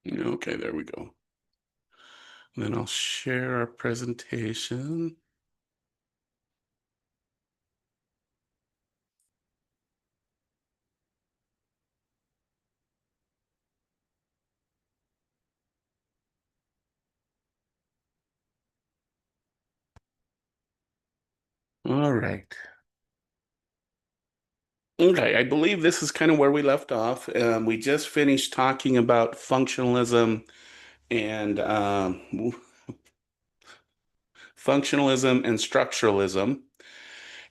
Okay, there we go. Then I'll share our presentation. All right. Okay, I believe this is kind of where we left off. We just finished talking about functionalism and functionalism and structuralism.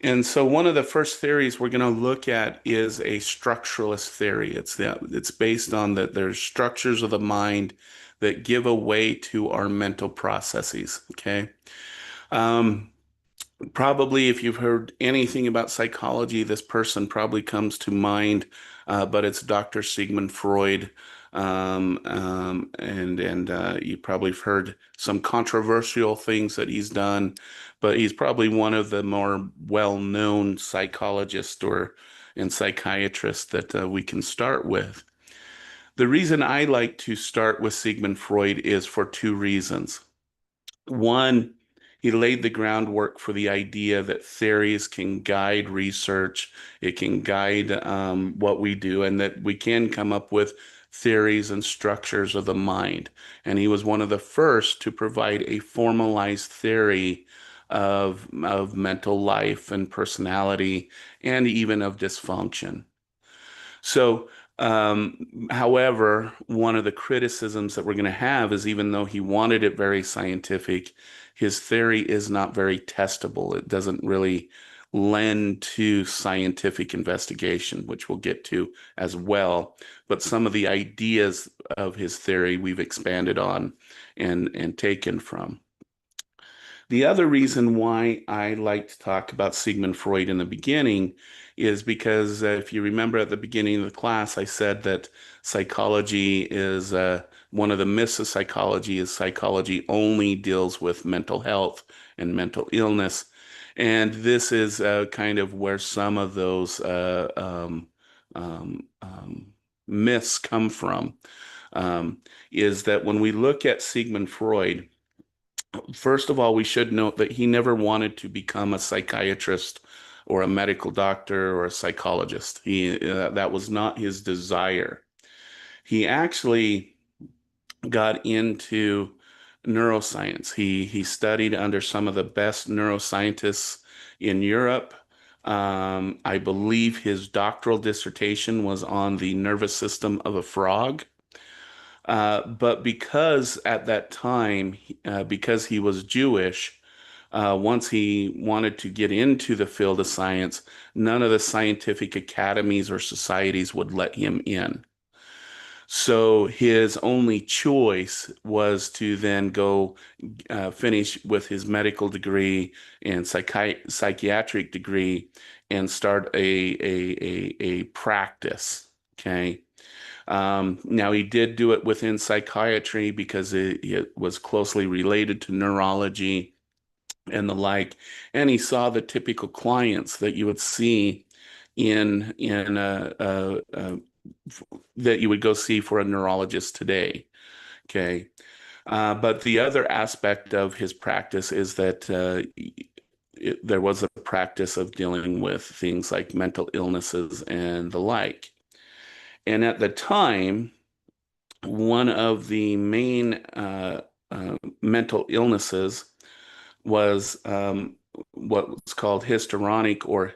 And so one of the first theories we're going to look at is a structuralist theory. It's based on that there's structures of the mind that give a way to our mental processes. Okay. Um, Probably, if you've heard anything about psychology, this person probably comes to mind, but it's Dr. Sigmund Freud. And you probably have heard some controversial things that he's done, but he's probably one of the more well-known psychologists or and psychiatrists that we can start with. The reason I like to start with Sigmund Freud is for two reasons. One, he laid the groundwork for the idea that theories can guide research, it can guide what we do, and that we can come up with theories and structures of the mind. And he was one of the first to provide a formalized theory of mental life and personality, and even of dysfunction. So, however, one of the criticisms that we're going to have is even though he wanted it very scientific, his theory is not very testable. It doesn't really lend to scientific investigation, which we'll get to as well. But some of the ideas of his theory we've expanded on and taken from. The other reason why I like to talk about Sigmund Freud in the beginning is because if you remember at the beginning of the class, I said that psychology is one of the myths of psychology is psychology only deals with mental health and mental illness. And this is kind of where some of those um, um, myths come from, is that when we look at Sigmund Freud, first of all, we should note that he never wanted to become a psychiatrist or a medical doctor or a psychologist. That was not his desire. He actually got into neuroscience. He studied under some of the best neuroscientists in Europe. I believe his doctoral dissertation was on the nervous system of a frog. But because at that time, because he was Jewish, once he wanted to get into the field of science, none of the scientific academies or societies would let him in. So his only choice was to then go finish with his medical degree and psychiatric degree and start a practice. Okay. Now, he did do it within psychiatry because it was closely related to neurology and the like. And he saw the typical clients that you would see in that you would go see for a neurologist today. Okay. But the other aspect of his practice is that there was a practice of dealing with things like mental illnesses and the like. And at the time, one of the main mental illnesses was what's called histrionic or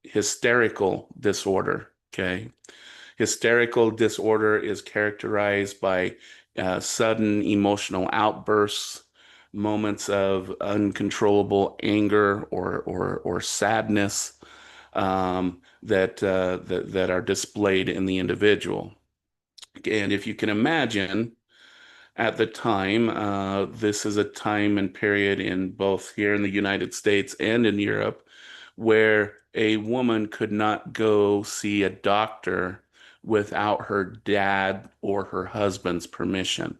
hysterical disorder. Okay. Hysterical disorder is characterized by sudden emotional outbursts, moments of uncontrollable anger or sadness that are displayed in the individual. And if you can imagine, at the time, this is a time and period in both here in the United States and in Europe where a woman could not go see a doctor without her dad or her husband's permission.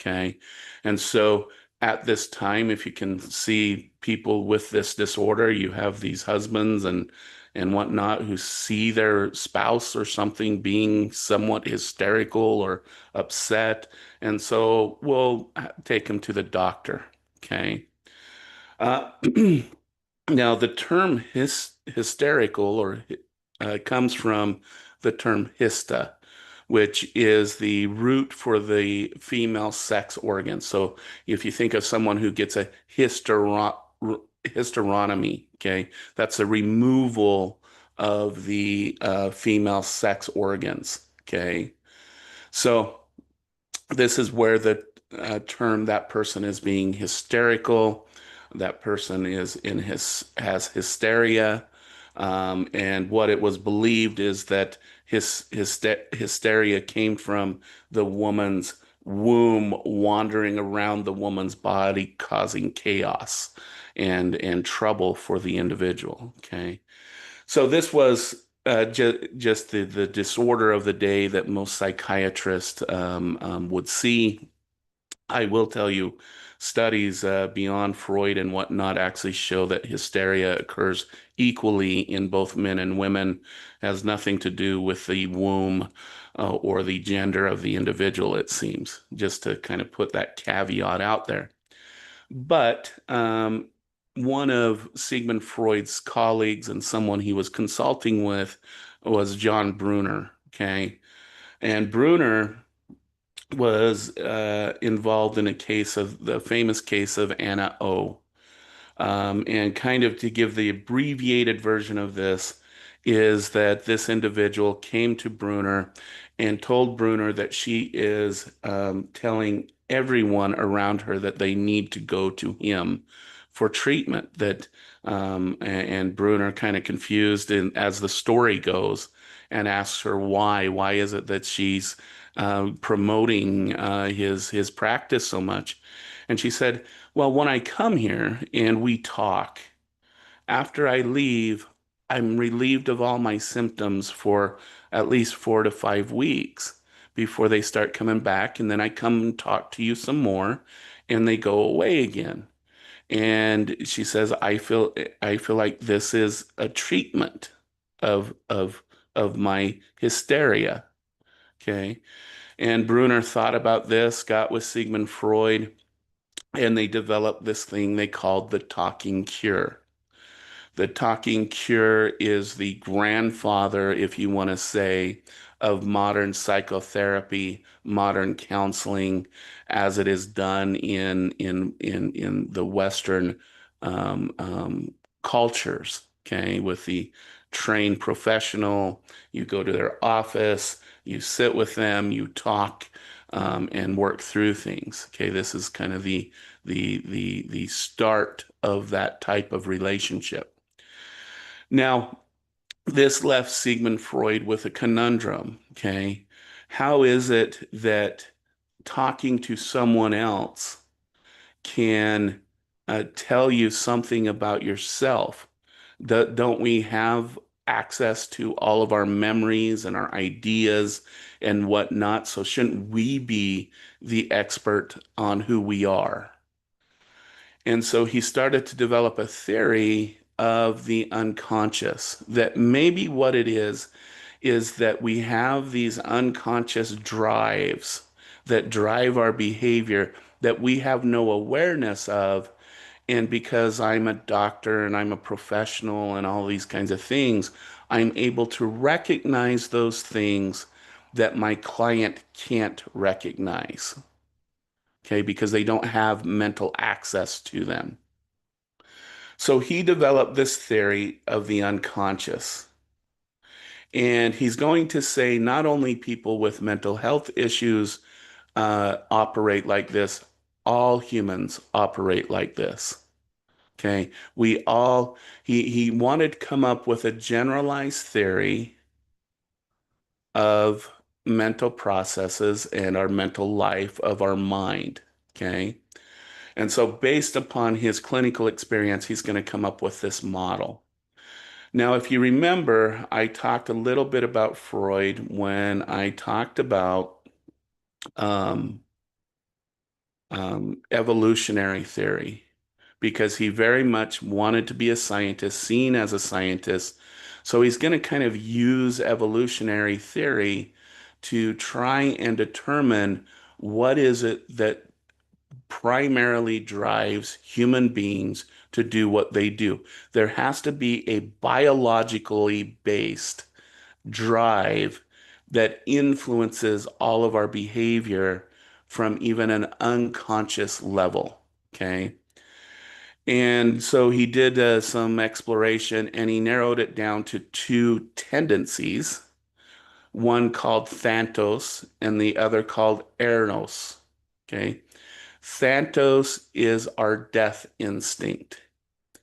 Okay. And so at this time, if you can see people with this disorder, you have these husbands and and whatnot who see their spouse or something being somewhat hysterical or upset. And so we'll take them to the doctor. Okay. Uh, Now, the term hysterical comes from the term hysta, which is the root for the female sex organ. So if you think of someone who gets a hysterotomy, okay, that's a removal of the female sex organs, okay. So this is where the term that person is being hysterical, that person is in his has hysteria, and what it was believed is that hysteria came from the woman's womb wandering around the woman's body, causing chaos and trouble for the individual. Okay, so this was just the disorder of the day that most psychiatrists would see. I will tell you, studies beyond Freud and whatnot actually show that hysteria occurs equally in both men and women, has nothing to do with the womb or the gender of the individual, it seems, just to kind of put that caveat out there. But one of Sigmund Freud's colleagues and someone he was consulting with was John Brunner. Okay. And Brunner was involved in a case of the famous case of Anna O. And kind of to give the abbreviated version of this is that this individual came to Bruner and told Bruner that she is telling everyone around her that they need to go to him for treatment. And Bruner kind of confused and as the story goes and asks her why. Why is it that she's promoting his practice so much? And she said, well, when I come here and we talk, after I leave, I'm relieved of all my symptoms for at least 4 to 5 weeks before they start coming back. And then I come and talk to you some more and they go away again. And she says, I feel like this is a treatment of of of my hysteria. Okay. And Bruner thought about this, got with Sigmund Freud, and they developed this thing they called the talking cure. The talking cure is the grandfather, if you want to say, of modern psychotherapy, modern counseling, as it is done in the Western um, um, cultures. Okay, with the trained professional, you go to their office, you sit with them, you talk, and work through things. Okay, this is kind of the start of that type of relationship. Now, this left Sigmund Freud with a conundrum, okay? How is it that talking to someone else can tell you something about yourself? Don't we have access to all of our memories and our ideas and whatnot? So shouldn't we be the expert on who we are? And so he started to develop a theory of the unconscious, that maybe what it is that we have these unconscious drives that drive our behavior that we have no awareness of. And because I'm a doctor and I'm a professional and all these kinds of things, I'm able to recognize those things that my client can't recognize. Okay, because they don't have mental access to them. So he developed this theory of the unconscious. And he's going to say not only people with mental health issues operate like this, all humans operate like this. Okay. He wanted to come up with a generalized theory of mental processes and our mental life of our mind. Okay. And so, based upon his clinical experience, he's going to come up with this model. Now, if you remember, I talked a little bit about Freud when I talked about um, evolutionary theory, because he very much wanted to be a scientist, seen as a scientist, So he's going to kind of use evolutionary theory to try and determine what is it that primarily drives human beings to do what they do. There has to be a biologically based drive that influences all of our behavior from even an unconscious level. Okay. And so he did some exploration and he narrowed it down to two tendencies, one called Thanatos and the other called Ernos. Okay. Thanatos is our death instinct.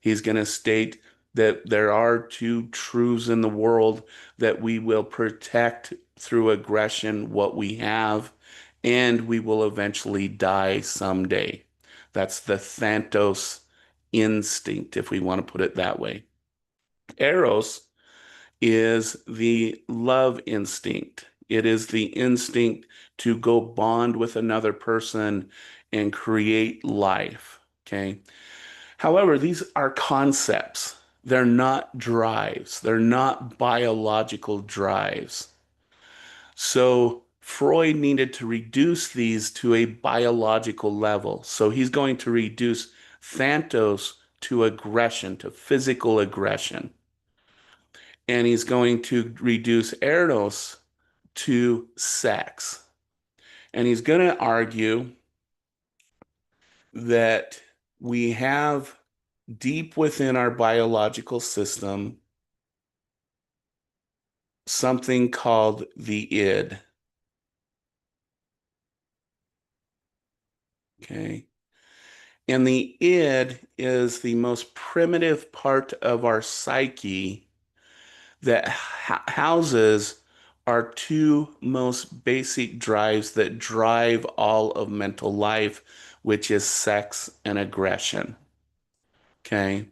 He's going to state that there are two truths in the world that we will protect through aggression what we have, and we will eventually die someday. That's the Thanatos instinct, if we want to put it that way. Eros is the love instinct. It is the instinct to go bond with another person and create life. Okay. However, these are concepts. They're not drives. They're not biological drives. So Freud needed to reduce these to a biological level. So he's going to reduce Thanatos to aggression, to physical aggression. And he's going to reduce Eros to sex. And he's going to argue that we have deep within our biological system something called the id. Okay. And the id is the most primitive part of our psyche that houses our two most basic drives that drive all of mental life, which is sex and aggression. Okay.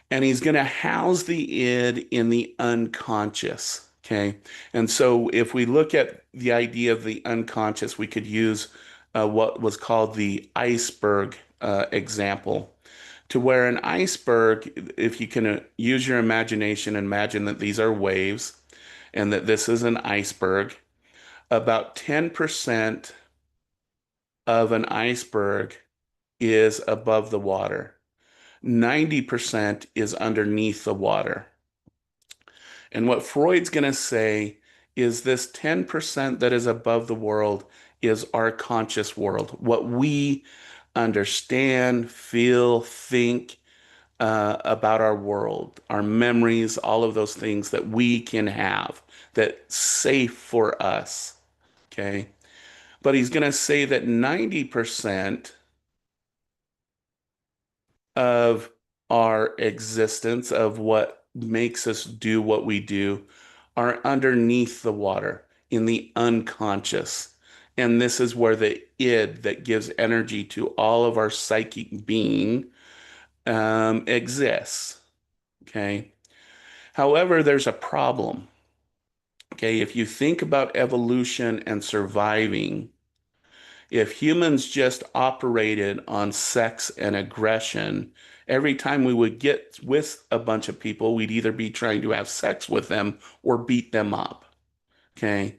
And he's going to house the id in the unconscious. Okay. And so if we look at the idea of the unconscious, we could use what was called the iceberg example, to where an iceberg, if you can use your imagination, imagine that these are waves and that this is an iceberg. About 10% of an iceberg is above the water. 90% is underneath the water. And what Freud's going to say is this 10% that is above the world is our conscious world, what we understand, feel, think about our world, our memories, all of those things that we can have that's safe for us. Okay. But he's going to say that 90% of our existence, of what makes us do what we do, are underneath the water in the unconscious. And this is where the id that gives energy to all of our psychic being exists. Okay. However, there's a problem. Okay. If you think about evolution and surviving, if humans just operated on sex and aggression, every time we would get with a bunch of people, we'd either be trying to have sex with them or beat them up. Okay.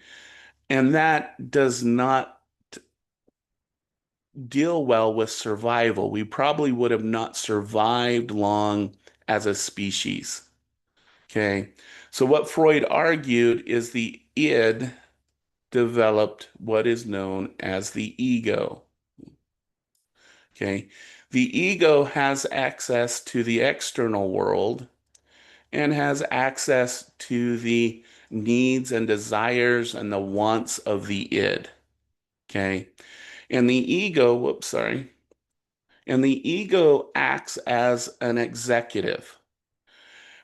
And that does not deal well with survival. We probably would have not survived long as a species. Okay. So what Freud argued is the id developed what is known as the ego. Okay. The ego has access to the external world and has access to the needs and desires and the wants of the id. Okay. And the ego, whoops, sorry. And the ego acts as an executive,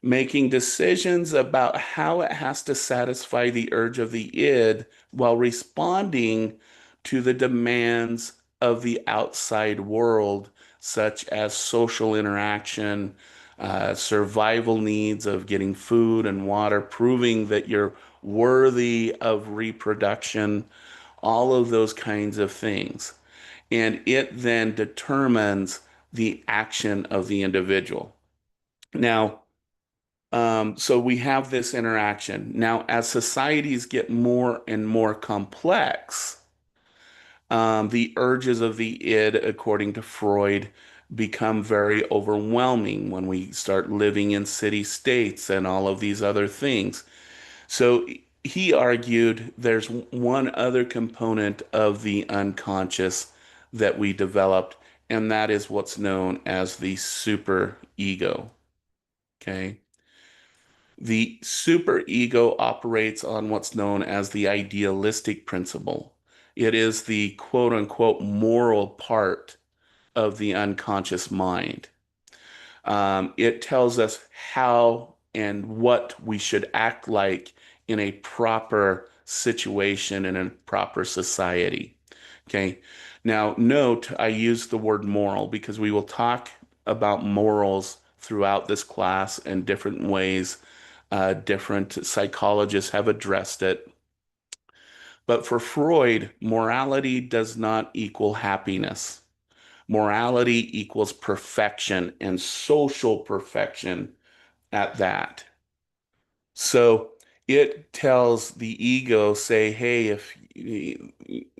making decisions about how it has to satisfy the urge of the id while responding to the demands of the outside world, such as social interaction, survival needs of getting food and water, proving that you're worthy of reproduction, all of those kinds of things. And it then determines the action of the individual. Now, So we have this interaction. Now, as societies get more and more complex, the urges of the id, according to Freud, become very overwhelming when we start living in city states and all of these other things. So he argued there's one other component of the unconscious that we developed, and that is what's known as the super ego. Okay. The superego operates on what's known as the idealistic principle. It is the quote unquote moral part of the unconscious mind. It tells us how and what we should act like in a proper situation in a proper society. Okay. Now, note I use the word moral because we will talk about morals throughout this class in different ways. Different psychologists have addressed it. But for Freud, morality does not equal happiness. Morality equals perfection and social perfection at that. So it tells the ego, say, hey, if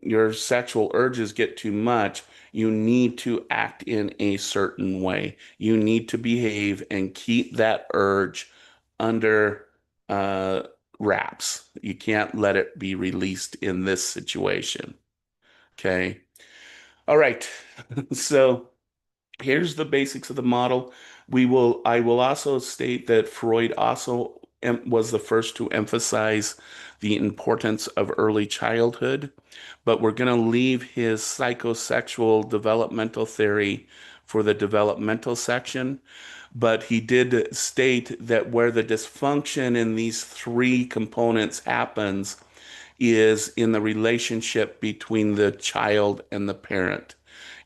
your sexual urges get too much, you need to act in a certain way. You need to behave and keep that urge under uh, wraps. You can't let it be released in this situation. Okay. All right. So here's the basics of the model. I will also state that Freud also was the first to emphasize the importance of early childhood, but we're going to leave his psychosexual developmental theory for the developmental section. But he did state that where the dysfunction in these three components happens is in the relationship between the child and the parent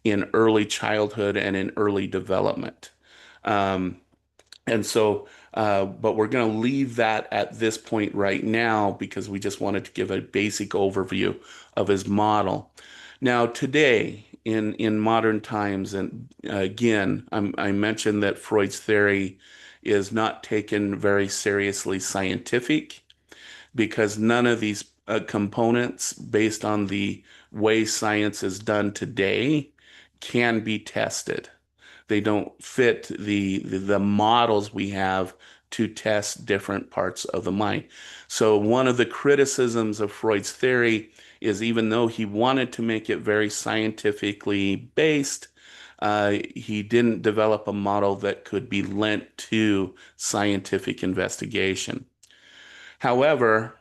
in early childhood and in early development. Um, and so, but we're going to leave that at this point right now because we just wanted to give a basic overview of his model. Now, today, in modern times, and again, I mentioned that Freud's theory is not taken very seriously scientific because none of these components, based on the way science is done today, can be tested. They don't fit the models we have to test different parts of the mind. So one of the criticisms of Freud's theory is even though he wanted to make it very scientifically based, he didn't develop a model that could be lent to scientific investigation. However,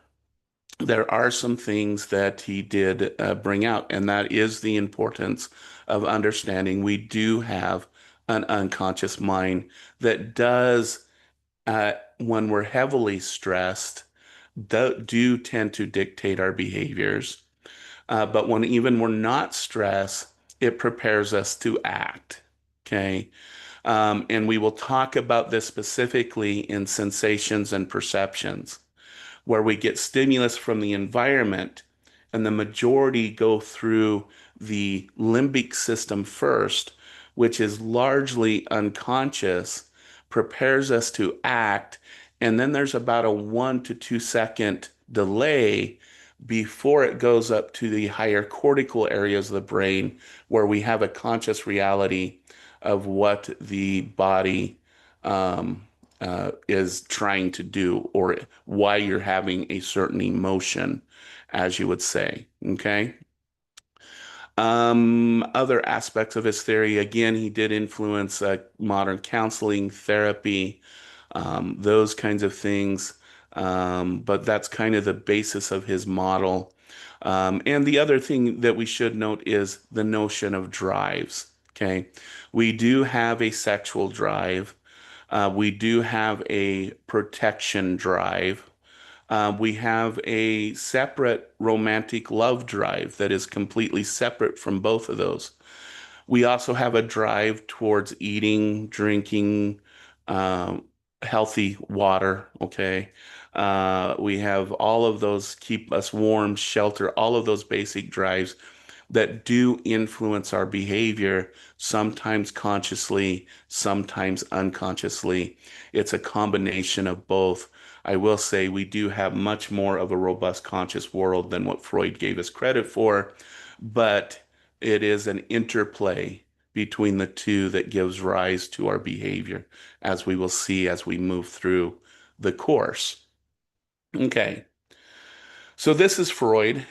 there are some things that he did bring out, and that is the importance of understanding we do have an unconscious mind that does, when we're heavily stressed, do tend to dictate our behaviors. But when even we're not stressed, it prepares us to act. Okay. And we will talk about this specifically in sensations and perceptions where we get stimulus from the environment, and the majority go through the limbic system first, which is largely unconscious, prepares us to act, and then there's about a 1 to 2 second delay before it goes up to the higher cortical areas of the brain where we have a conscious reality of what the body is trying to do or why you're having a certain emotion, as you would say. Okay. Other aspects of his theory, again, he did influence modern counseling, therapy, those kinds of things. But that's kind of the basis of his model. And the other thing that we should note is the notion of drives. Okay. We do have a sexual drive. We do have a protection drive. We have a separate romantic love drive that is completely separate from both of those. We also have a drive towards eating, drinking, um, healthy water. Okay. We have all of those keep us warm, shelter, all of those basic drives. that do influence our behavior, sometimes consciously, sometimes unconsciously. It's a combination of both. I will say we do have much more of a robust conscious world than what Freud gave us credit for, but it is an interplay between the two that gives rise to our behavior, as we will see as we move through the course. Okay, so this is Freud,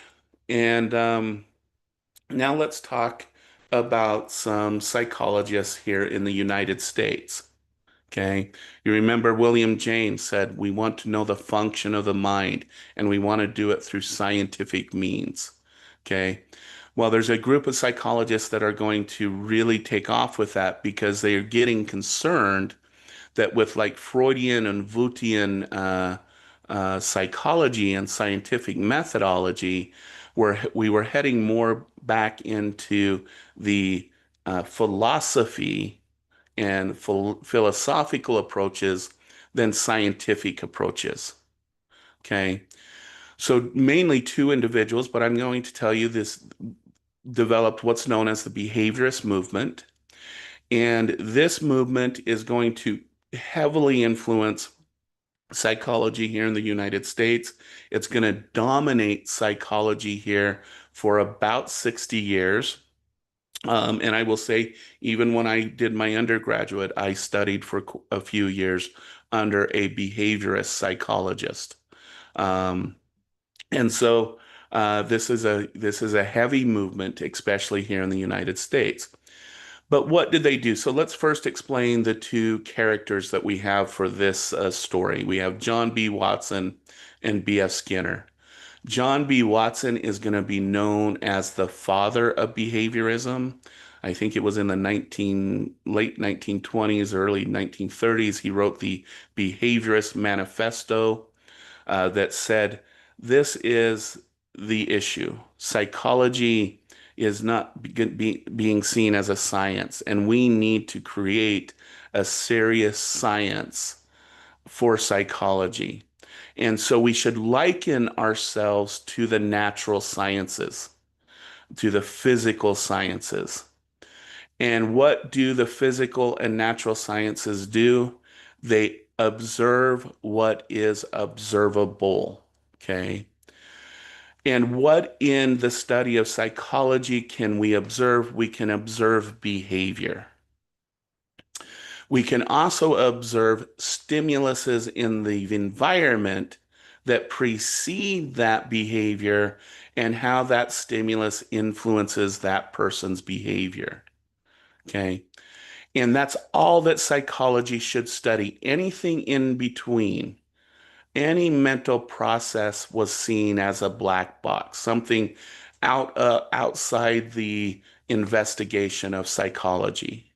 and now let's talk about some psychologists here in the United States. Okay. You remember William James said, we want to know the function of the mind and we want to do it through scientific means. Okay. Well, there's a group of psychologists that are going to really take off with that because they are getting concerned that with like Freudian and Wundtian psychology and scientific methodology, where we were heading more back into the philosophy and philosophical approaches than scientific approaches. Okay. So mainly two individuals, but I'm going to tell you this developed what's known as the behaviorist movement. And this movement is going to heavily influence psychology here in the United States. It's going to dominate psychology here for about 60 years. And I will say, even when I did my undergraduate, I studied for a few years under a behaviorist psychologist. Um, and so this is a heavy movement, especially here in the United States. But what did they do? So let's first explain the two characters that we have for this story. We have John B. Watson and B.F. Skinner. John B. Watson is going to be known as the father of behaviorism. I think it was in the late 1920s, early 1930s. He wrote the Behaviorist Manifesto that said, this is the issue. Psychology is not being seen as a science, and we need to create a serious science for psychology. And so we should liken ourselves to the natural sciences, to the physical sciences. And what do the physical and natural sciences do? They observe what is observable. Okay. And what in the study of psychology can we observe? We can observe behavior. We can also observe stimuluses in the environment that precede that behavior and how that stimulus influences that person's behavior. Okay. And that's all that psychology should study. Anything in between, any mental process was seen as a black box, something outside the investigation of psychology.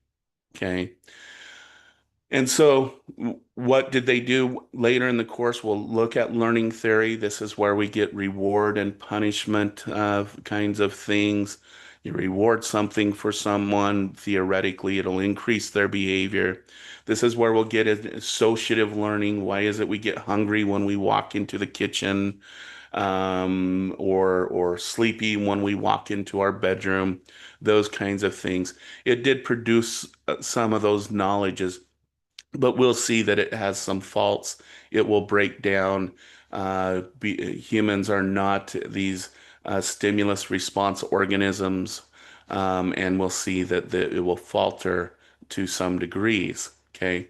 Okay. And so, what did they do later in the course? We'll look at learning theory. This is where we get reward and punishment kinds of things. You reward something for someone, theoretically, it'll increase their behavior. This is where we'll get associative learning. Why is it we get hungry when we walk into the kitchen, or sleepy when we walk into our bedroom? Those kinds of things. It did produce some of those knowledges, but we'll see that it has some faults. It will break down. Humans are not these stimulus response organisms, and we'll see that it will falter to some degrees. Okay.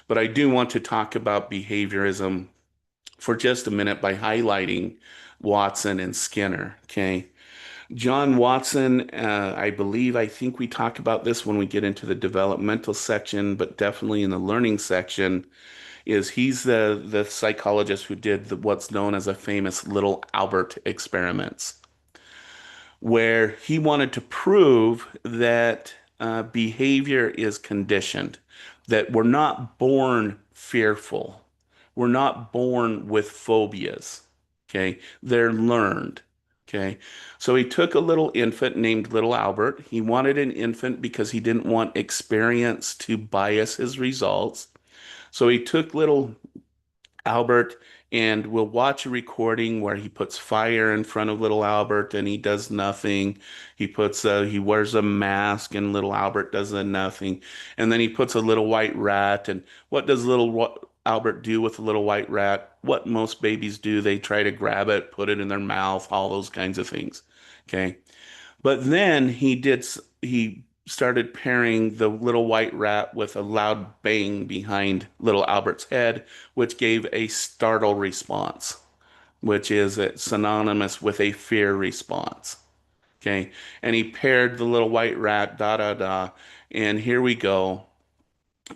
But I do want to talk about behaviorism for just a minute by highlighting Watson and Skinner. Okay. John Watson, I think we talk about this when we get into the developmental section, but definitely in the learning section, is he's the psychologist who did what's known as a famous Little Albert experiments, where he wanted to prove that behavior is conditioned, that we're not born fearful, we're not born with phobias. Okay, they're learned. Okay, so he took a little infant named Little Albert. He wanted an infant because he didn't want experience to bias his results. So he took little Albert and we'll watch a recording where he puts fire in front of little Albert and he does nothing. He wears a mask and little Albert does nothing. And then he puts a little white rat. And what does Albert do with a little white rat? What most babies do, they try to grab it, put it in their mouth, all those kinds of things. Okay. But then he started pairing the little white rat with a loud bang behind little Albert's head, which gave a startle response, which is synonymous with a fear response. Okay. And he paired the little white rat, da da da. And here we go.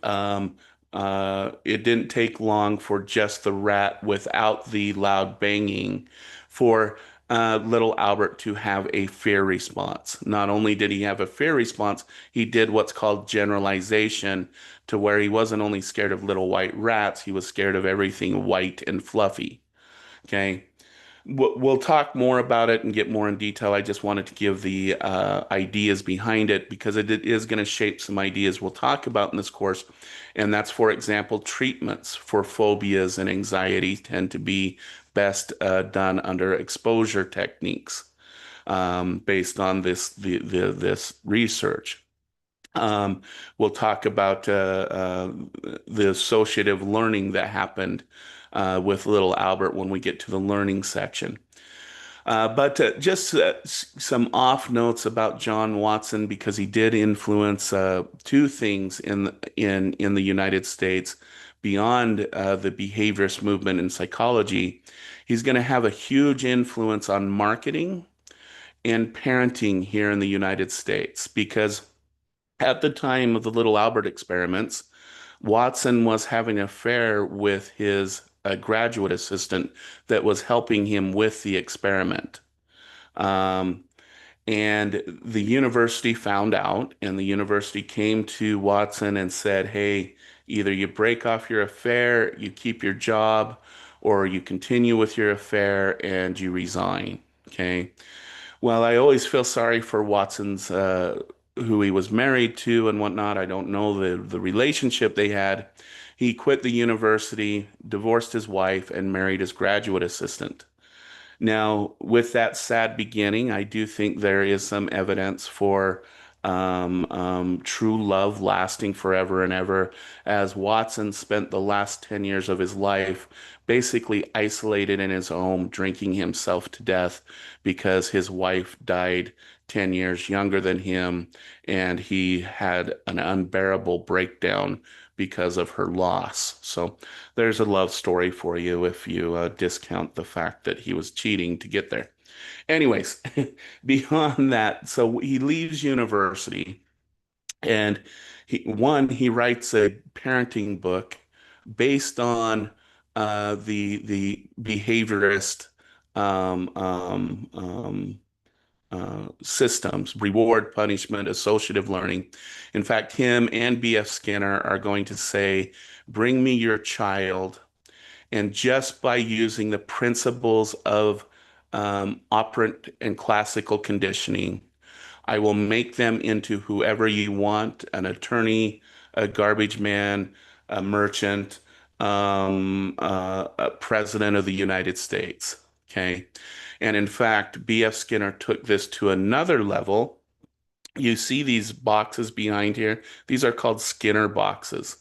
Um, it didn't take long for just the rat without the loud banging for little Albert to have a fear response. Not only did he have a fear response, he did what's called generalization to where he wasn't only scared of little white rats, he was scared of everything white and fluffy. Okay. We'll talk more about it and get more in detail. I just wanted to give the ideas behind it because it is going to shape some ideas we'll talk about in this course. And that's, for example, treatments for phobias and anxiety tend to be best done under exposure techniques based on this research. We'll talk about the associative learning that happened with little Albert when we get to the learning section. But just some off notes about John Watson because he did influence two things in the United States beyond the behaviorist movement in psychology. He's going to have a huge influence on marketing and parenting here in the United States because at the time of the little Albert experiments, Watson was having an affair with his graduate assistant that was helping him with the experiment. Um, and the university found out, and the university came to Watson and said, hey, either you break off your affair, you keep your job, or you continue with your affair and you resign. Okay. Well, I always feel sorry for Watson's who he was married to and whatnot. I don't know the relationship they had. He quit the university, divorced his wife, and married his graduate assistant. Now, with that sad beginning, I do think there is some evidence for true love lasting forever and ever, as Watson spent the last 10 years of his life basically isolated in his home, drinking himself to death because his wife died 10 years younger than him, and he had an unbearable breakdown because of her loss. So there's a love story for you if you discount the fact that he was cheating to get there. Anyways, beyond that, so he leaves university and he writes a parenting book based on the behaviorist um, um, um, systems, reward, punishment, associative learning. In fact, him and B.F. Skinner are going to say, bring me your child. And just by using the principles of operant and classical conditioning, I will make them into whoever you want, an attorney, a garbage man, a merchant, a president of the United States. Okay. And in fact, B.F. Skinner took this to another level. You see these boxes behind here. These are called Skinner boxes.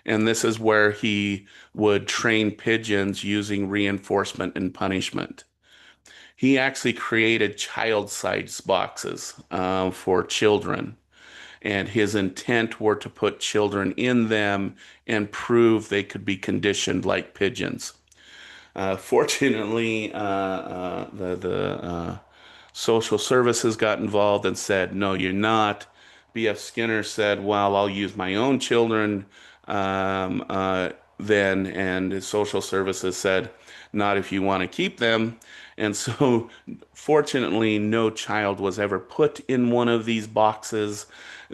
And this is where he would train pigeons using reinforcement and punishment. He actually created child-sized boxes for children, and his intent were to put children in them and prove they could be conditioned like pigeons. Fortunately, the social services got involved and said, no, you're not. B.F. Skinner said, well, I'll use my own children then. And social services said, not if you want to keep them. And so, fortunately, no child was ever put in one of these boxes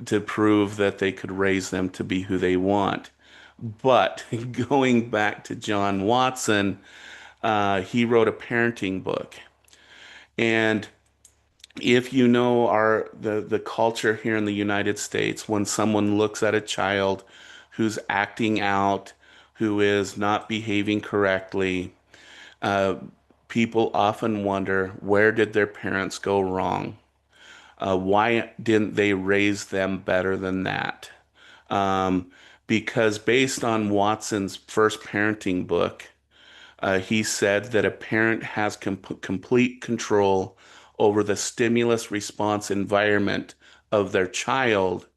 to prove that they could raise them to be who they want. But going back to John Watson, he wrote a parenting book. And if you know the culture here in the United States, when someone looks at a child who's acting out, who is not behaving correctly, Uh, People often wonder, where did their parents go wrong? Why didn't they raise them better than that? Um, because based on Watson's first parenting book, he said that a parent has complete control over the stimulus response environment of their child.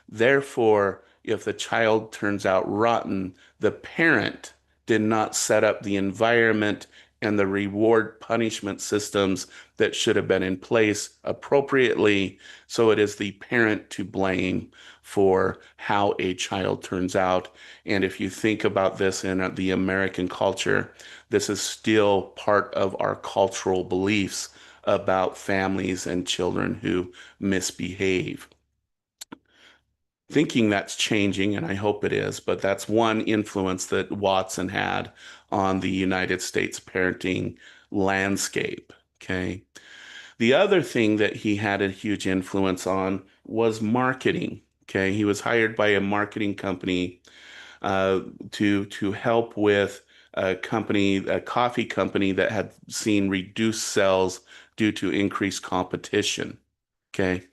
Therefore, if the child turns out rotten, the parent did not set up the environment and the reward punishment systems that should have been in place appropriately. So it is the parent to blame for how a child turns out. And if you think about this in the American culture, this is still part of our cultural beliefs about families and children who misbehave. Thinking that's changing, and I hope it is, but that's one influence that Watson had on the United States parenting landscape. Okay. The other thing that he had a huge influence on was marketing. Okay. He was hired by a marketing company uh, to help with a coffee company that had seen reduced sales due to increased competition. Okay.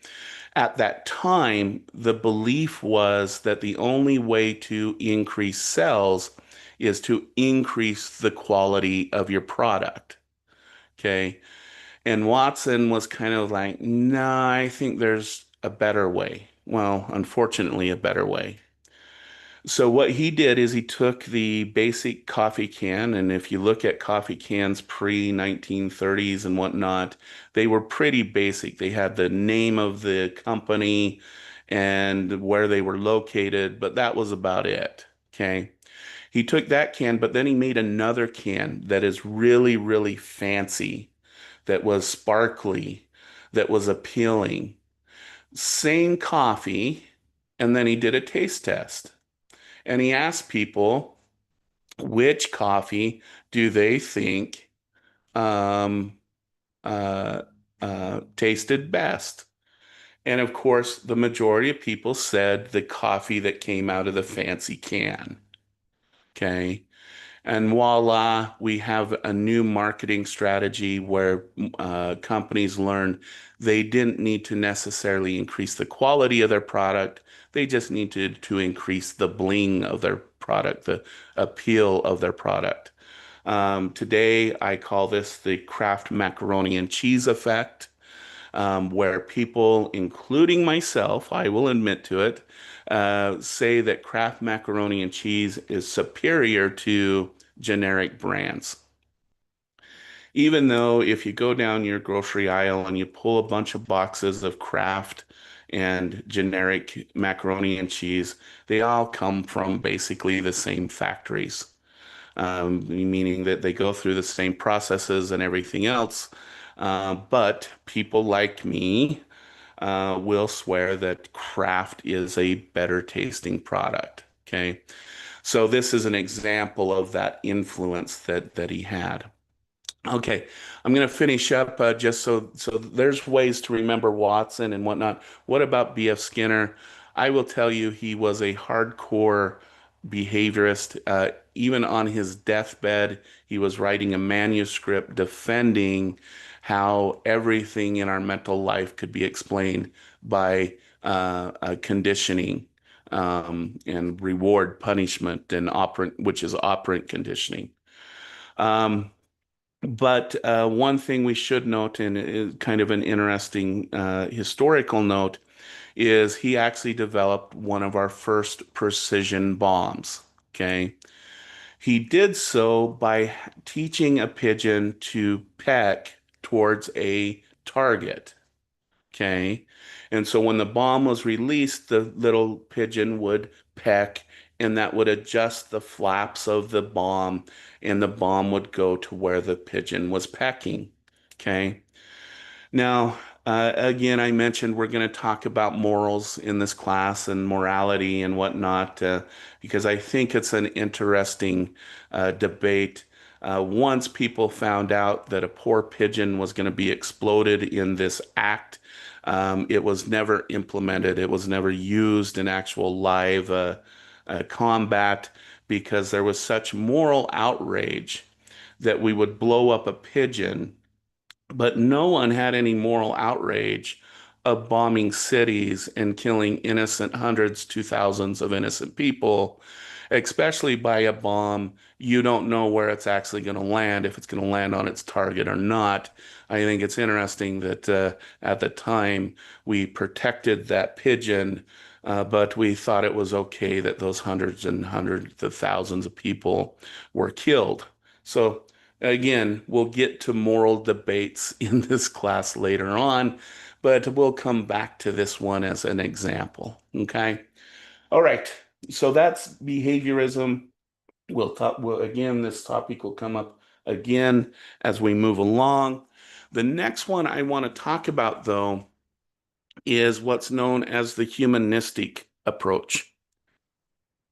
At that time, the belief was that the only way to increase sales is to increase the quality of your product. Okay. And Watson was kind of like, nah, I think there's a better way. Well, unfortunately, a better way. So what he did is he took the basic coffee can, and if you look at coffee cans pre-1930s and whatnot, they were pretty basic. They had the name of the company and where they were located, but that was about it. Okay. He took that can, but then he made another can that is really, really fancy, that was sparkly, that was appealing. Same coffee, and then he did a taste test. And he asked people which coffee do they think um, uh, tasted best. And of course, the majority of people said the coffee that came out of the fancy can. Okay. And voila, we have a new marketing strategy where companies learn they didn't need to necessarily increase the quality of their product. They just needed to increase the bling of their product, the appeal of their product. Today, I call this the Kraft macaroni and cheese effect, where people, including myself, I will admit to it, say that Kraft macaroni and cheese is superior to generic brands. Even though if you go down your grocery aisle and you pull a bunch of boxes of Kraft and generic macaroni and cheese, they all come from basically the same factories, meaning that they go through the same processes and everything else. But people like me will swear that Kraft is a better tasting product. Okay. So this is an example of that influence that he had. Okay, I'm going to finish up just so there's ways to remember Watson and whatnot. What about B.F. Skinner? I will tell you he was a hardcore behaviorist. Even on his deathbed, he was writing a manuscript defending how everything in our mental life could be explained by conditioning and reward punishment and operant, which is operant conditioning. Um, but one thing we should note, and is kind of an interesting historical note, is he actually developed one of our first precision bombs. Okay. He did so by teaching a pigeon to peck towards a target. Okay. And so when the bomb was released, the little pigeon would peck and that would adjust the flaps of the bomb and the bomb would go to where the pigeon was pecking. Okay. Now, again, I mentioned we're going to talk about morals in this class and morality and whatnot, because I think it's an interesting debate. Once people found out that a poor pigeon was going to be exploded in this act, it was never implemented. It was never used in actual live combat because there was such moral outrage that we would blow up a pigeon, but no one had any moral outrage of bombing cities and killing innocent hundreds to thousands of innocent people, especially by a bomb. You don't know where it's actually going to land, if it's going to land on its target or not. I think it's interesting that at the time we protected that pigeon, but we thought it was okay that those hundreds and hundreds of thousands of people were killed. So again, we'll get to moral debates in this class later on, but we'll come back to this one as an example. Okay. All right. So that's behaviorism. Again, this topic will come up again as we move along. The next one I want to talk about, though, is what's known as the humanistic approach.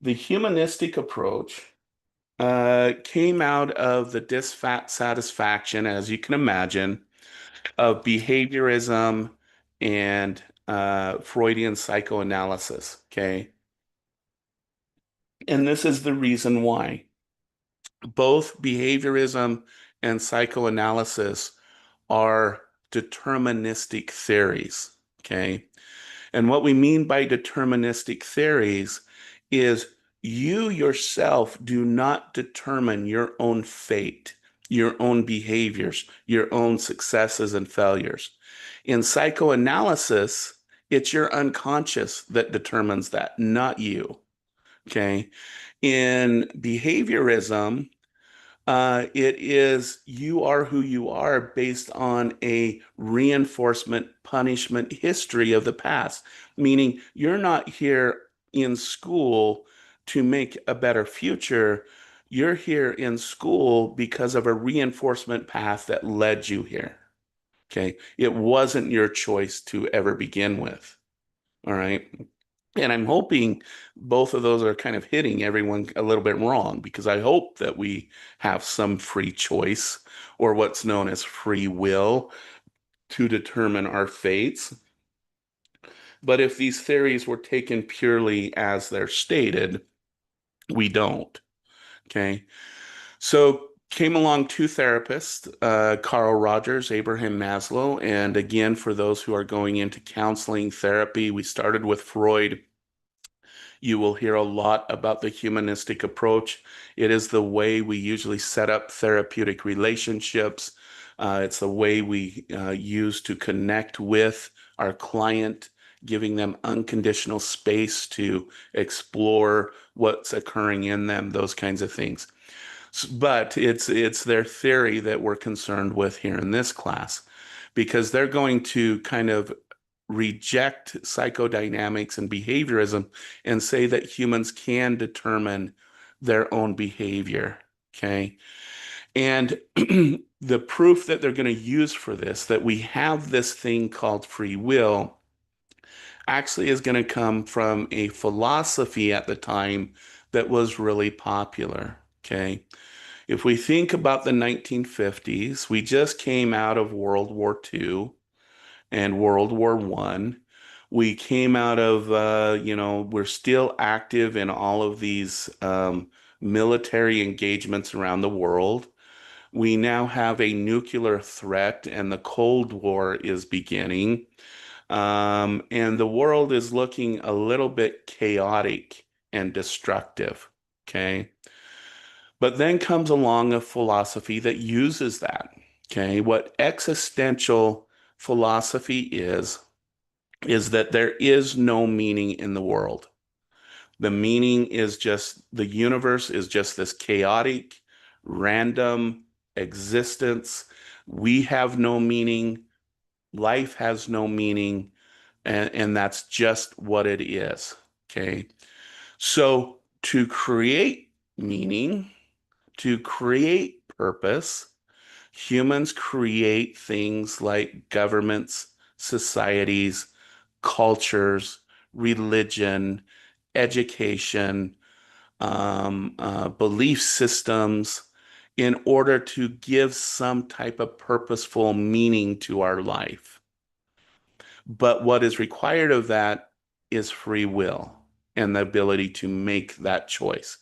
The humanistic approach came out of the dissatisfaction, as you can imagine, of behaviorism and Freudian psychoanalysis. Okay. And this is the reason why both behaviorism and psychoanalysis are deterministic theories. Okay. And what we mean by deterministic theories is you yourself do not determine your own fate, your own behaviors, your own successes and failures. In psychoanalysis, it's your unconscious that determines that, not you. Okay. In behaviorism, it is you are who you are based on a reinforcement punishment history of the past, meaning you're not here in school to make a better future. You're here in school because of a reinforcement path that led you here. Okay. It wasn't your choice to ever begin with. All right. And I'm hoping both of those are kind of hitting everyone a little bit wrong because I hope that we have some free choice or what's known as free will to determine our fates. But if these theories were taken purely as they're stated, we don't. Okay. So came along two therapists, Carl Rogers, Abraham Maslow. And again, for those who are going into counseling therapy, we started with Freud. You will hear a lot about the humanistic approach. It is the way we usually set up therapeutic relationships. It's the way we use to connect with our client, giving them unconditional space to explore what's occurring in them, those kinds of things. But it's their theory that we're concerned with here in this class because they're going to kind of reject psychodynamics and behaviorism and say that humans can determine their own behavior. Okay. And the proof that they're going to use for this, that we have this thing called free will, actually is going to come from a philosophy at the time that was really popular. Okay. If we think about the 1950s, we just came out of World War II and World War One. We came out of, we're still active in all of these military engagements around the world. We now have a nuclear threat, and the Cold War is beginning. And the world is looking a little bit chaotic and destructive. Okay. But then comes along a philosophy that uses that. Okay. What existential philosophy is that there is no meaning in the world. The meaning is just the universe is just this chaotic, random existence. We have no meaning. Life has no meaning. And that's just what it is. Okay. So to create meaning, to create purpose, humans create things like governments, societies, cultures, religion, education, belief systems in order to give some type of purposeful meaning to our life. But what is required of that is free will and the ability to make that choice.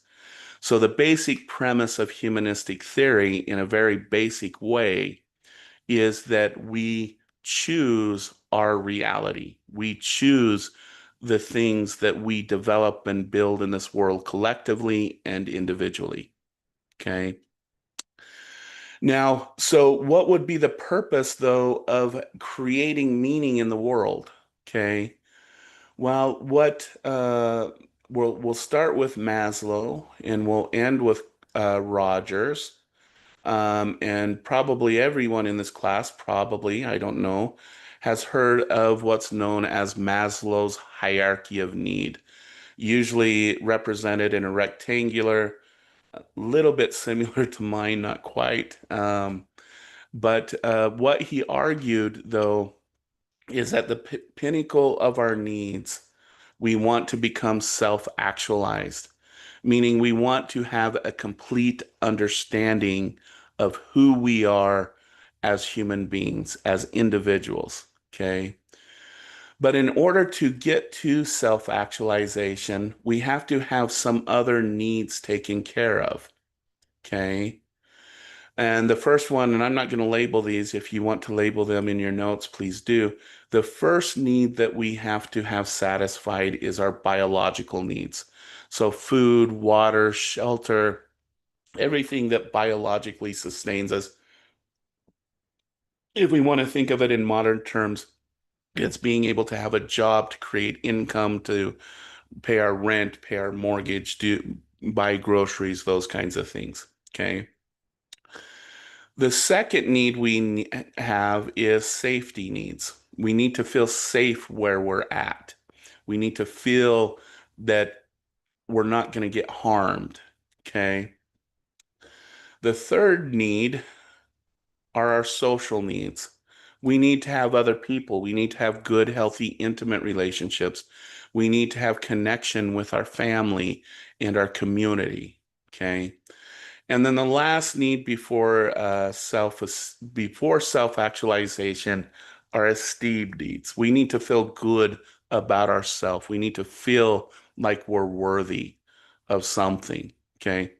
So the basic premise of humanistic theory in a very basic way is that we choose our reality. We choose the things that we develop and build in this world collectively and individually. Okay. Now, so what would be the purpose, though, of creating meaning in the world? Okay. Well, we'll start with Maslow and we'll end with Rogers. And probably everyone in this class, probably, I don't know, has heard of what's known as Maslow's hierarchy of need, usually represented in a rectangular, little bit similar to mine, not quite. But what he argued, though, is at the pinnacle of our needs, we want to become self-actualized, meaning we want to have a complete understanding of who we are as human beings, as individuals. Okay. But in order to get to self-actualization, we have to have some other needs taken care of. Okay. And the first one, and I'm not going to label these. If you want to label them in your notes, please do. The first need that we have to have satisfied is our biological needs. So food, water, shelter, everything that biologically sustains us. If we want to think of it in modern terms, it's being able to have a job to create income to pay our rent, pay our mortgage, do buy groceries, those kinds of things. Okay. The second need we have is safety needs. We need to feel safe where we're at. We need to feel that we're not going to get harmed. Okay. The third need are our social needs. We need to have other people. We need to have good, healthy, intimate relationships. We need to have connection with our family and our community. Okay. And then the last need before self-actualization are esteem needs. We need to feel good about ourselves. We need to feel like we're worthy of something. Okay.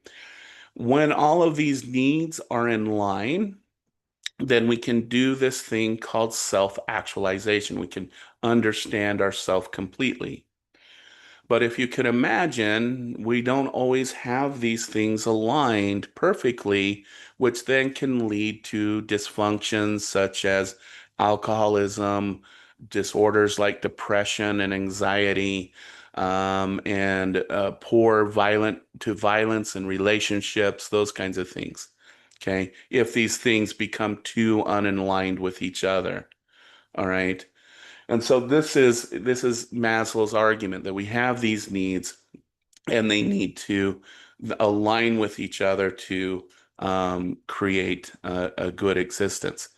When all of these needs are in line, then we can do this thing called self-actualization. We can understand ourselves completely. But if you could imagine, we don't always have these things aligned perfectly, which then can lead to dysfunctions such as alcoholism, disorders like depression and anxiety, and poor violence in relationships, those kinds of things. Okay. If these things become too unaligned with each other. All right. And so this is Maslow's argument that we have these needs and they need to align with each other to create a good existence.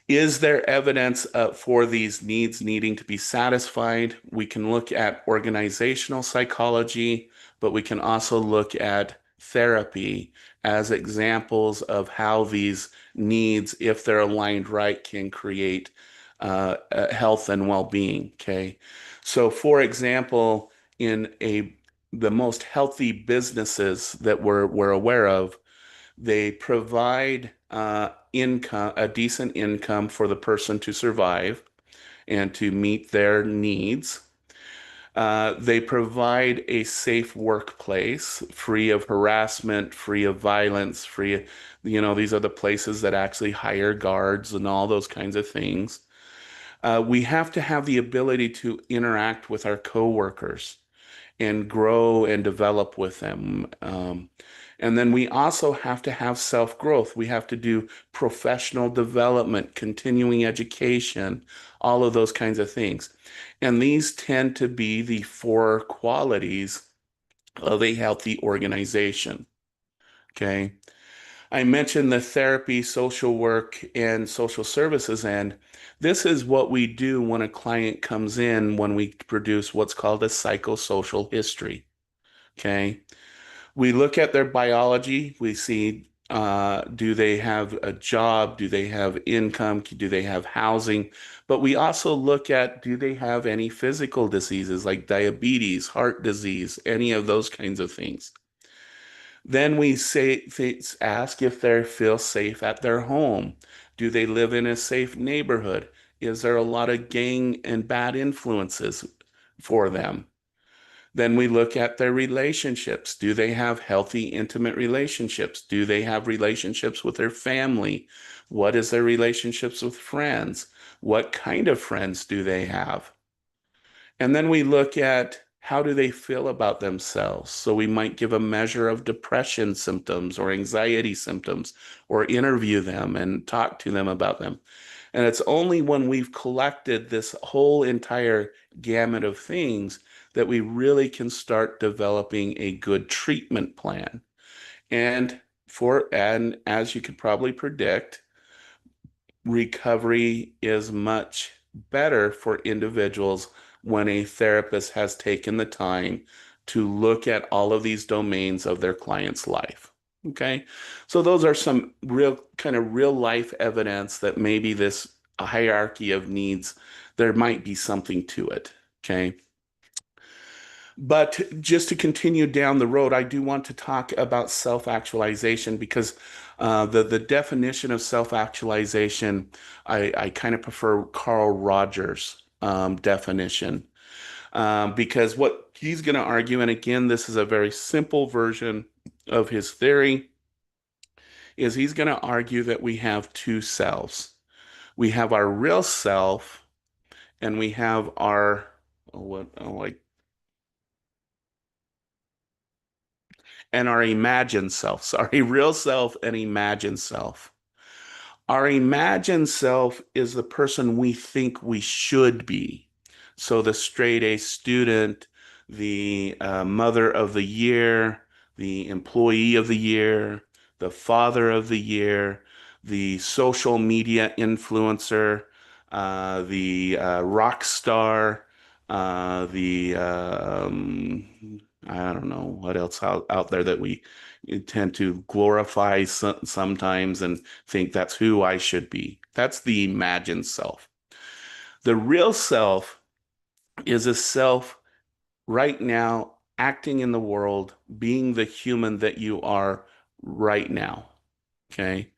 Is there evidence for these needs needing to be satisfied? We can look at organizational psychology, but we can also look at therapy as examples of how these needs, if they're aligned right, can create health and well-being. Okay. So, for example, in the most healthy businesses that we're aware of, they provide income, a decent income for the person to survive and to meet their needs. They provide a safe workplace, free of harassment, free of violence, these are the places that actually hire guards and all those kinds of things. We have to have the ability to interact with our coworkers and grow and develop with them. And then we also have to have self-growth. We have to do professional development, continuing education, all of those kinds of things. And these tend to be the four qualities of a healthy organization. Okay. I mentioned the therapy, social work, and social services end. This is what we do when a client comes in when we produce what's called a psychosocial history. Okay. We look at their biology. We see, do they have a job? Do they have income? Do they have housing? But we also look at, do they have any physical diseases like diabetes, heart disease, any of those kinds of things? Then we ask if they feel safe at their home. Do they live in a safe neighborhood? Is there a lot of gang and bad influences for them? Then we look at their relationships. Do they have healthy, intimate relationships? Do they have relationships with their family? What is their relationships with friends? What kind of friends do they have? And then we look at how do they feel about themselves. So we might give a measure of depression symptoms or anxiety symptoms or interview them and talk to them about them. And it's only when we've collected this whole entire gamut of things that we really can start developing a good treatment plan. And as you could probably predict, recovery is much better for individuals when a therapist has taken the time to look at all of these domains of their client's life. Okay. So those are some real life evidence that maybe this hierarchy of needs, there might be something to it. Okay. But just to continue down the road, I do want to talk about self-actualization because the definition of self-actualization, I kind of prefer Carl Rogers' definition because what he's going to argue, and again, this is a very simple version of his theory, is he's going to argue that we have two selves. We have our real self, and we have our what like and our imagined self. Sorry, real self and imagined self. Our imagined self is the person we think we should be. So the straight A student, the mother of the year, the employee of the year, the father of the year, the social media influencer, the rock star, the I don't know what else out there that we tend to glorify sometimes and think that's who I should be. That's the imagined self. The real self is a self right now acting in the world, being the human that you are right now. Okay.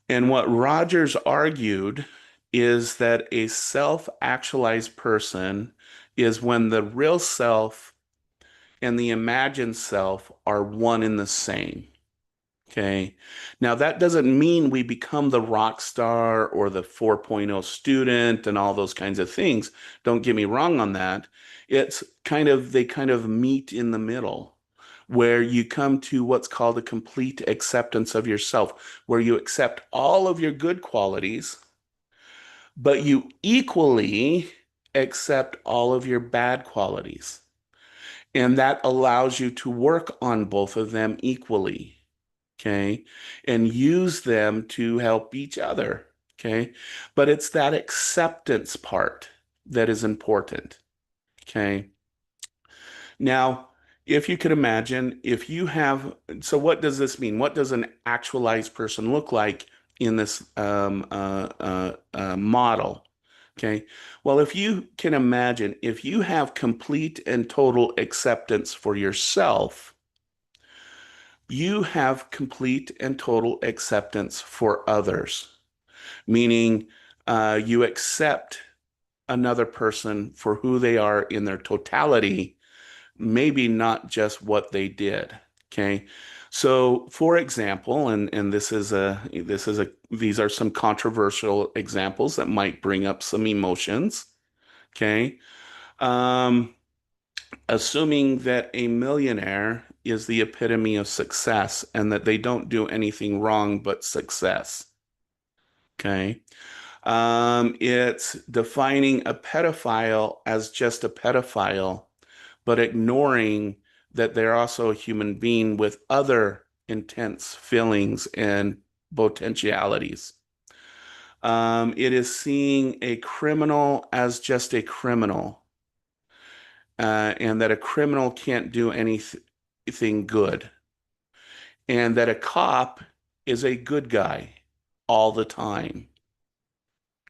And what Rogers argued is that a self-actualized person is when the real self and the imagined self are one and the same. Okay. Now, that doesn't mean we become the rock star or the 4.0 student and all those kinds of things. Don't get me wrong on that. It's kind of, they kind of meet in the middle where you come to what's called a complete acceptance of yourself, where you accept all of your good qualities, but you equally accept all of your bad qualities. And that allows you to work on both of them equally. Okay, and use them to help each other. Okay, but it's that acceptance part that is important. Okay, now if you could imagine, if you have, so what does this mean? What does an actualized person look like in this model? Okay, well, if you can imagine, if you have complete and total acceptance for yourself, you have complete and total acceptance for others, meaning you accept another person for who they are in their totality, maybe not just what they did. Okay. So, for example, and these are some controversial examples that might bring up some emotions. Okay. Um, Assuming that a millionaire is the epitome of success and that they don't do anything wrong but success. Okay. It's defining a pedophile as just a pedophile, but ignoring that they're also a human being with other intense feelings and potentialities. It is seeing a criminal as just a criminal and that a criminal can't do anything good, and that a cop is a good guy all the time.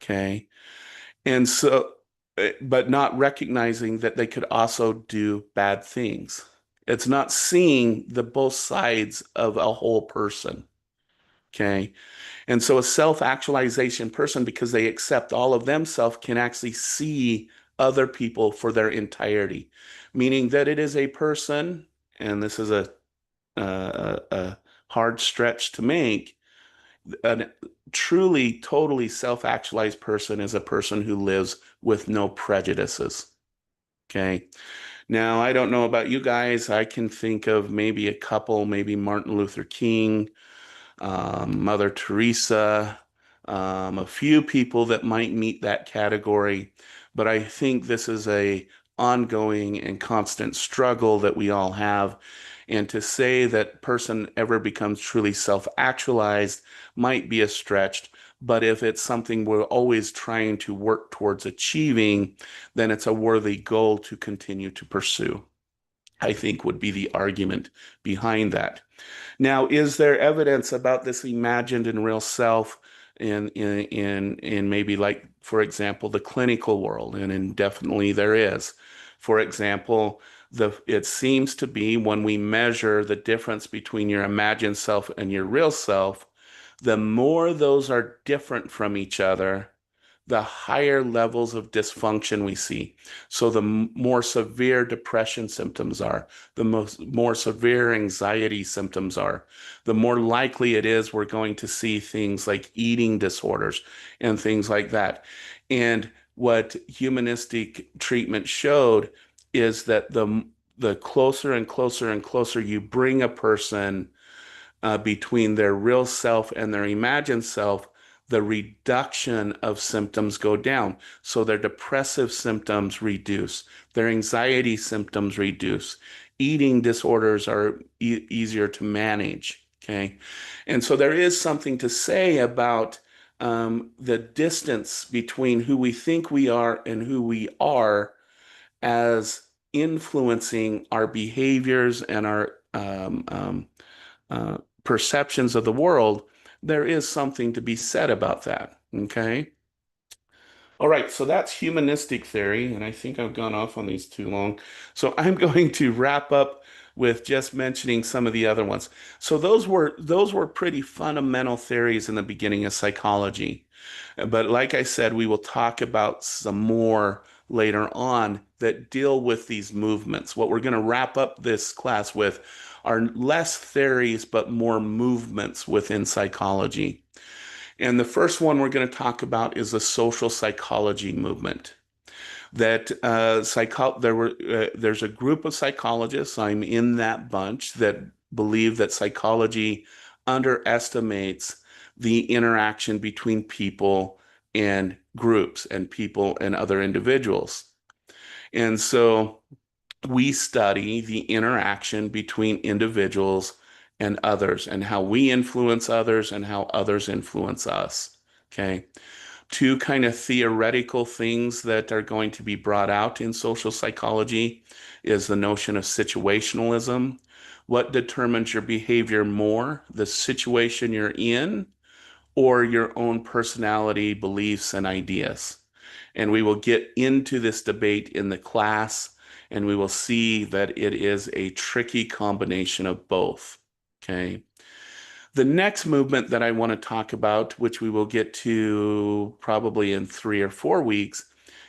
Okay. And so, but not recognizing that they could also do bad things. It's not seeing the both sides of a whole person. Okay. And so a self-actualization person, because they accept all of themselves, can actually see other people for their entirety, meaning that it is a person, and this is a hard stretch to make. A truly, totally self-actualized person is a person who lives with no prejudices. Okay. Now, I don't know about you guys. I can think of maybe a couple, maybe Martin Luther King, Mother Teresa, a few people that might meet that category. But I think this is a ongoing and constant struggle that we all have. And to say that person ever becomes truly self-actualized might be a stretch. But if it's something we're always trying to work towards achieving, then it's a worthy goal to continue to pursue, I think would be the argument behind that. Now, is there evidence about this imagined and real self in maybe like, for example, the clinical world? And definitely there is. For example, it seems to be when we measure the difference between your imagined self and your real self, the more those are different from each other, the higher levels of dysfunction we see. So the more severe depression symptoms are, the more severe anxiety symptoms are, the more likely it is we're going to see things like eating disorders and things like that. And what humanistic treatment showed is that the closer and closer and closer you bring a person between their real self and their imagined self, the reduction of symptoms go down. So their depressive symptoms reduce, their anxiety symptoms reduce, eating disorders are easier to manage. Okay. And so there is something to say about the distance between who we think we are and who we are as influencing our behaviors and our perceptions of the world. There is something to be said about that. Okay. All right, so that's humanistic theory, and I think I've gone off on these too long. So I'm going to wrap up with just mentioning some of the other ones. So those were pretty fundamental theories in the beginning of psychology. But like I said, we will talk about some more later on that deal with these movements. What we're going to wrap up this class with are less theories, but more movements within psychology. And the first one we're going to talk about is the social psychology movement. That there's a group of psychologists, I'm in that bunch, that believe that psychology underestimates the interaction between people and groups and people and other individuals. And so we study the interaction between individuals and others and how we influence others and how others influence us. Okay. Two kind of theoretical things that are going to be brought out in social psychology is the notion of situationalism. What determines your behavior more, the situation you're in, or your own personality, beliefs, and ideas? And we will get into this debate in the class, and we will see that it is a tricky combination of both. Okay. The next movement that I want to talk about, which we will get to probably in 3 or 4 weeks,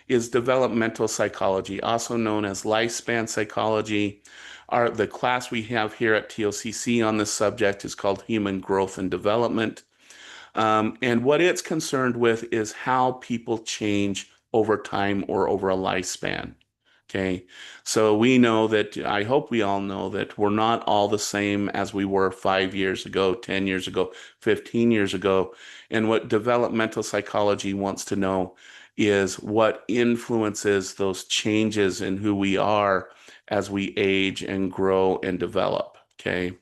is developmental psychology, also known as lifespan psychology. The class we have here at TOCC on this subject is called Human Growth and Development. And what it's concerned with is how people change over time or over a lifespan. Okay. So we know that, I hope we all know that we're not all the same as we were 5 years ago, 10 years ago, 15 years ago. And what developmental psychology wants to know is what influences those changes in who we are as we age and grow and develop. Okay.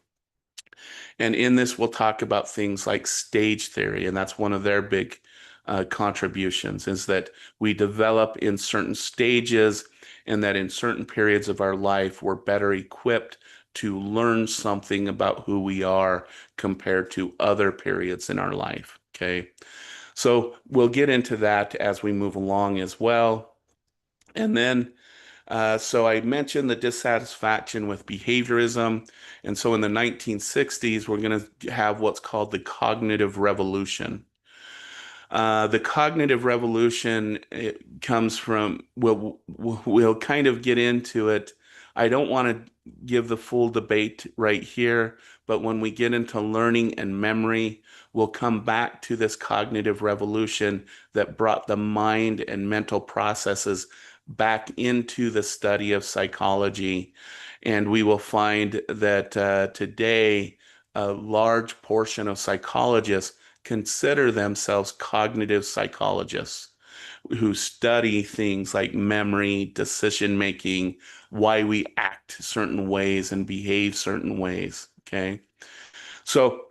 And in this, we'll talk about things like stage theory, and that's one of their big contributions, is that we develop in certain stages, and that in certain periods of our life, we're better equipped to learn something about who we are compared to other periods in our life. Okay. So we'll get into that as we move along as well. And then So I mentioned the dissatisfaction with behaviorism. And so in the 1960s, we're going to have what's called the cognitive revolution. The cognitive revolution, it comes from, we'll kind of get into it. I don't want to give the full debate right here, but when we get into learning and memory, we'll come back to this cognitive revolution that brought the mind and mental processes back into the study of psychology. And we will find that today, a large portion of psychologists consider themselves cognitive psychologists who study things like memory, decision making, why we act certain ways and behave certain ways. Okay. So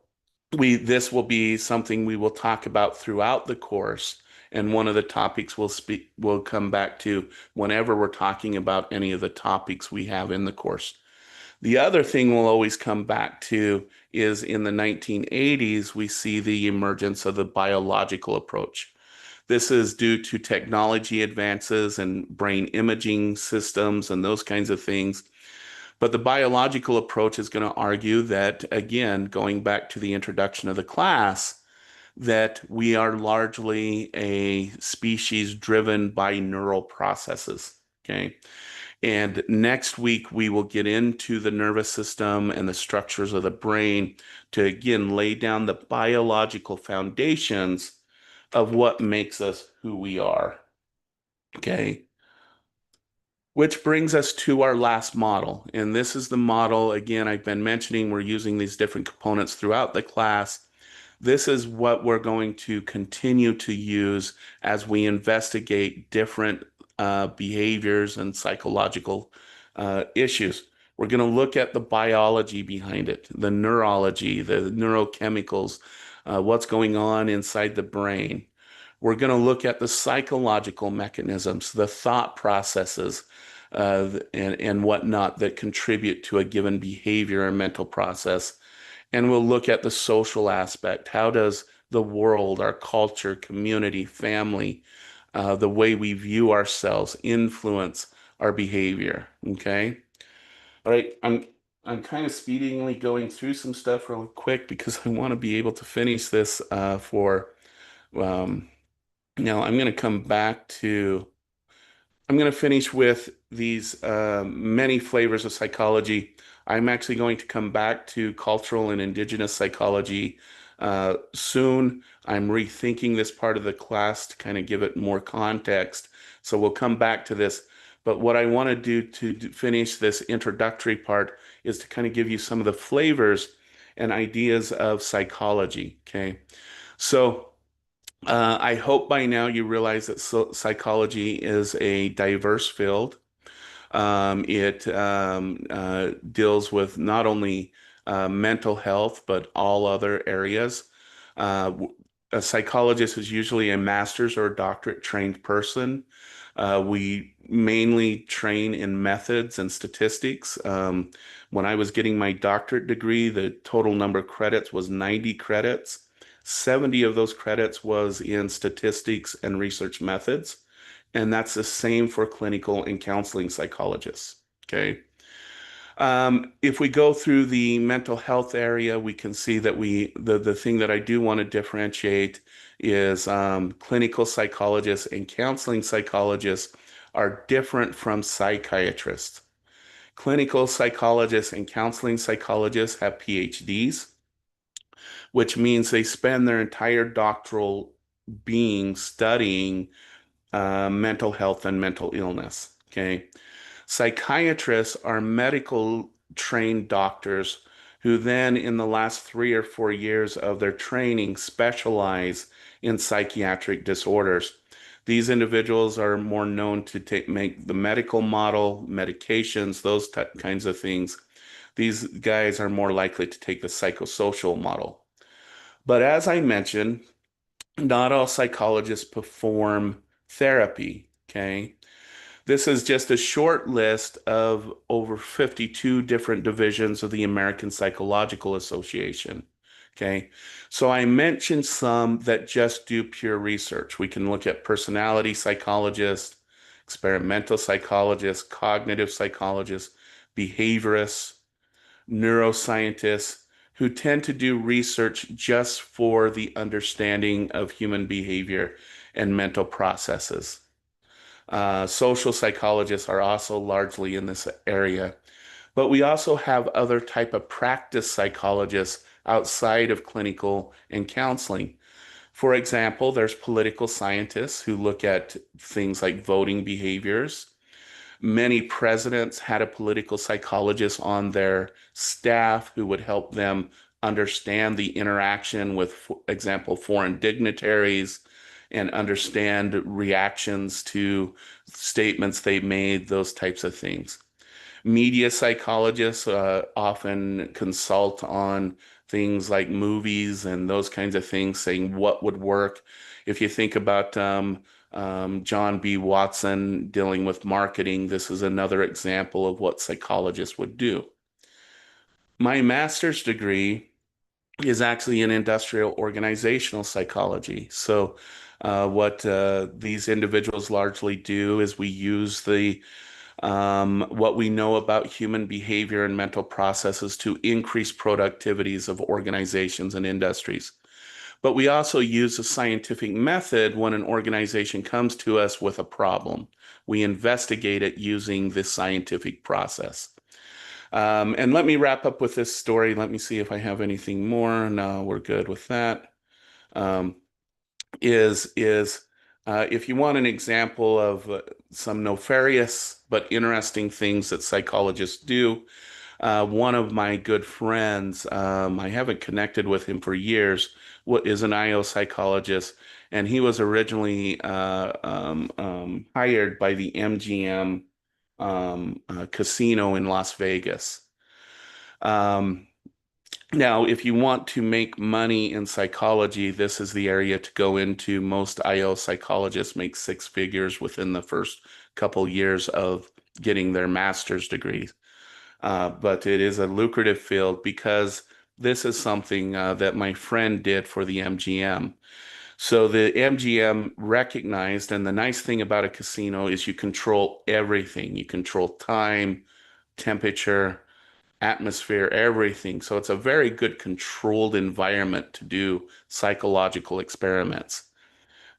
this will be something we will talk about throughout the course. And one of the topics we'll come back to whenever we're talking about any of the topics we have in the course. The other thing we'll always come back to is in the 1980s, we see the emergence of the biological approach. This is due to technology advances and brain imaging systems and those kinds of things. But the biological approach is going to argue that, again, going back to the introduction of the class, that we are largely a species driven by neural processes. Okay. And next week, we will get into the nervous system and the structures of the brain to again lay down the biological foundations of what makes us who we are. Okay. Which brings us to our last model. And this is the model, again, I've been mentioning we're using these different components throughout the class. This is what we're going to continue to use as we investigate different behaviors and psychological issues. We're going to look at the biology behind it, the neurology, the neurochemicals, what's going on inside the brain. We're going to look at the psychological mechanisms, the thought processes, and whatnot that contribute to a given behavior and mental process. And we'll look at the social aspect. How does the world, our culture, community, family, the way we view ourselves influence our behavior? Okay. All right. I'm kind of speedingly going through some stuff real quick because I want to be able to finish this for um, now. I'm going to come back to I'm going to finish with these many flavors of psychology. I'm actually going to come back to cultural and indigenous psychology soon. I'm rethinking this part of the class to kind of give it more context. So we'll come back to this. But what I want to do to finish this introductory part is to kind of give you some of the flavors and ideas of psychology. Okay. So, I hope by now you realize that psychology is a diverse field. It deals with not only mental health, but all other areas. A psychologist is usually a master's or a doctorate trained person. We mainly train in methods and statistics. When I was getting my doctorate degree, the total number of credits was 90 credits. 70 of those credits was in statistics and research methods. And that's the same for clinical and counseling psychologists. Okay. If we go through the mental health area, we can see that the thing that I do want to differentiate is clinical psychologists and counseling psychologists are different from psychiatrists. Clinical psychologists and counseling psychologists have PhDs, which means they spend their entire doctoral being studying mental health and mental illness. Okay. Psychiatrists are medical trained doctors who then, in the last 3 or 4 years of their training, specialize in psychiatric disorders. These individuals are more known to make the medical model, medications, those kinds of things. These guys are more likely to take the psychosocial model. But as I mentioned, not all psychologists perform therapy. Okay. This is just a short list of over 52 different divisions of the American Psychological Association. Okay. So I mentioned some that just do pure research. We can look at personality psychologists, experimental psychologists, cognitive psychologists, behaviorists, neuroscientists who tend to do research just for the understanding of human behavior and mental processes. Social psychologists are also largely in this area, but we also have other type of practice psychologists outside of clinical and counseling. For example, there's political scientists who look at things like voting behaviors. Many presidents had a political psychologist on their staff who would help them understand the interaction with, for example, foreign dignitaries and understand reactions to statements they made, those types of things. Media psychologists often consult on things like movies and those kinds of things, saying what would work. If you think about John B. Watson dealing with marketing, this is another example of what psychologists would do. My master's degree is actually in industrial organizational psychology. So, what these individuals largely do is we use the what we know about human behavior and mental processes to increase productivities of organizations and industries. But we also use a scientific method when an organization comes to us with a problem. We investigate it using this scientific process. And let me wrap up with this story. Let me see if I have anything more. No, we're good with that. Um, is if you want an example of some nefarious but interesting things that psychologists do, one of my good friends, I haven't connected with him for years, what is an IO psychologist, and he was originally hired by the MGM casino in Las Vegas. Um, Now, if you want to make money in psychology, this is the area to go into. Most IO psychologists make six figures within the first couple years of getting their master's degrees. But it is a lucrative field because this is something that my friend did for the MGM. So the MGM recognized, and the nice thing about a casino is you control everything. You control time, temperature, atmosphere, everything. So it's a very good controlled environment to do psychological experiments.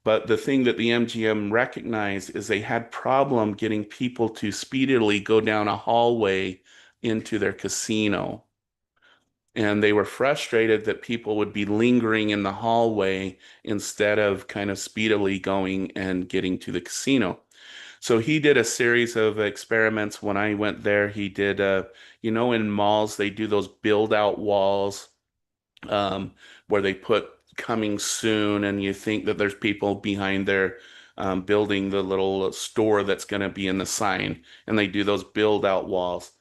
But the thing that the MGM recognized is they had problem getting people to speedily go down a hallway into their casino. And they were frustrated that people would be lingering in the hallway instead of kind of speedily going and getting to the casino. So he did a series of experiments when I went there. He did, in malls, they do those build out walls um, where they put coming soon, and you think that there's people behind there building the little store that's going to be in the sign, and they do those build out walls.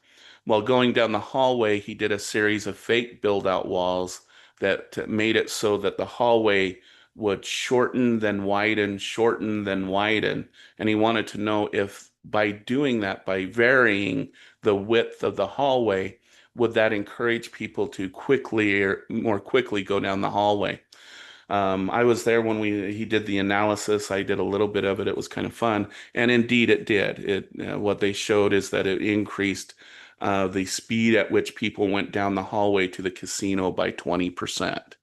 While going down the hallway, he did a series of fake build out walls that made it so that the hallway would shorten, then widen, shorten, then widen. And he wanted to know if by doing that, by varying the width of the hallway, would that encourage people to quickly or more quickly go down the hallway? I was there when he did the analysis. I did a little bit of it. It was kind of fun, and indeed it did. What they showed is that it increased the speed at which people went down the hallway to the casino by 20%.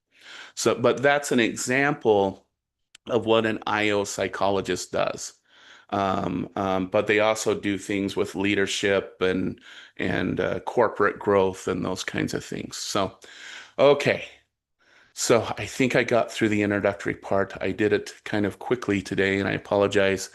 So, but that's an example of what an IO psychologist does. But they also do things with leadership and corporate growth and those kinds of things. So, okay. So I think I got through the introductory part. I did it kind of quickly today, and I apologize.